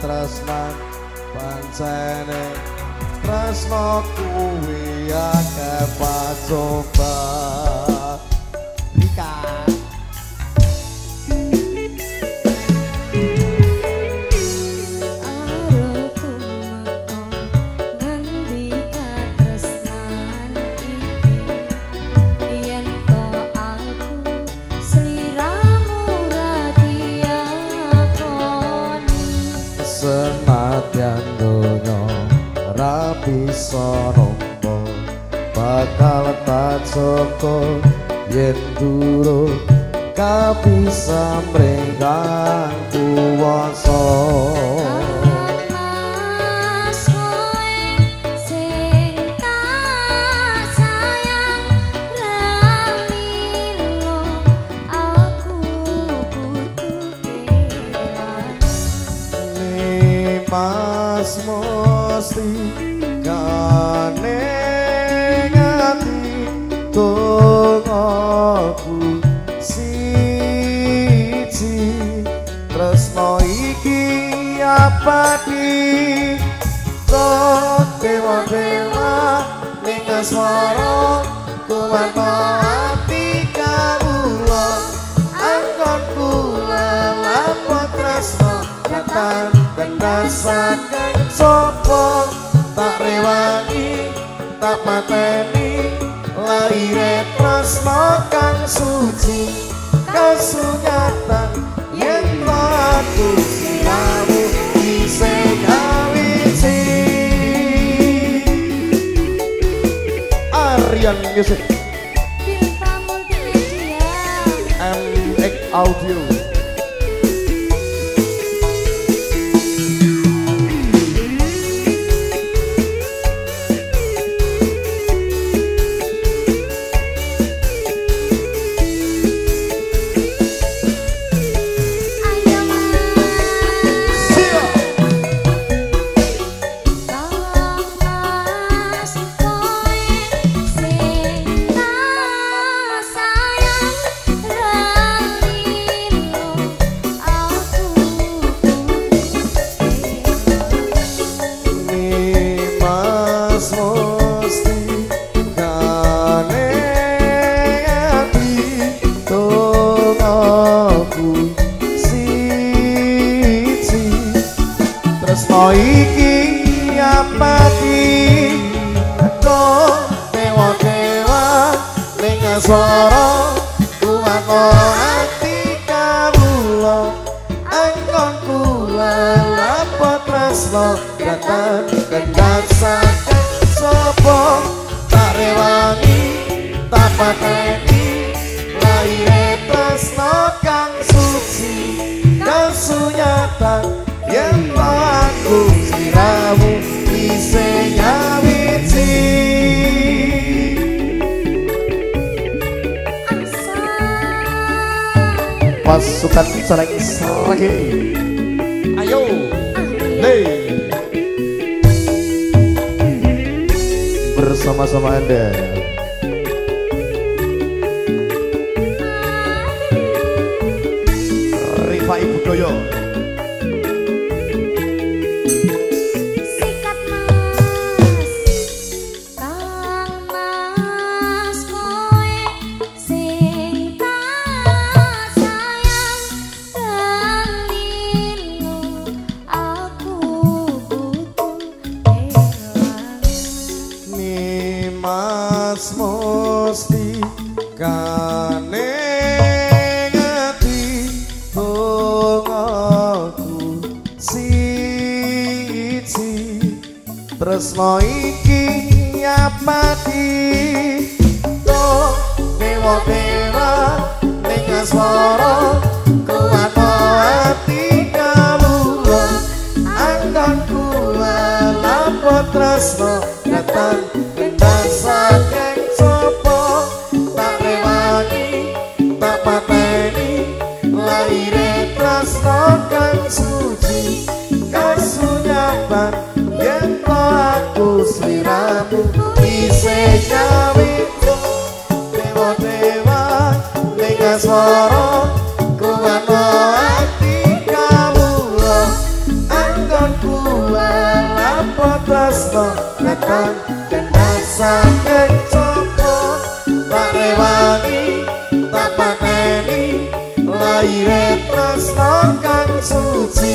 Tresnan pancene tresno kuwi akeh pacoba Rika senadyan donya ra bisa nampa bakal tak soko yen durung kabisa mrenggang kuwasa Mas mesti kaneng ati tunggu siji tresno iki abadi dewa-dewa ning swara kuwata ati kawula angkon kula lapot tresno katan kendasakan sopo tak rewangi tak mateni laire tresno kang suci kasunyatan yen aku siramu bisa kawisi Aryan Music Filta Multimedia MX Audio iki abadi kok dewa-dewa ning swara kuwata ati kawula angkon kula lapot tresno katan kendasaken sapa tak rewangi tak pateni laire tresno kang suci kasunyatan yen aku siramu bisa nyawiti pasukan seleng lagi ayo hey bersama-sama Anda Rifa Ibu Doyo Mas mesti kaneng ati tunggu siji tresno iki abadi to dewa-dewa ning asmara kuwano ati kawula anggon kula lampah tresno datang kendang saking sapa tak rewangi tak pateni laire tresno kang suci kasunyaban yen to aku sliramu isih nyawita dewa-dewa ning asmara kuwano ati kawula anggon kula lampah tresno datang kendang saking sapa tak rewangi tak pateni laire tresno kang suci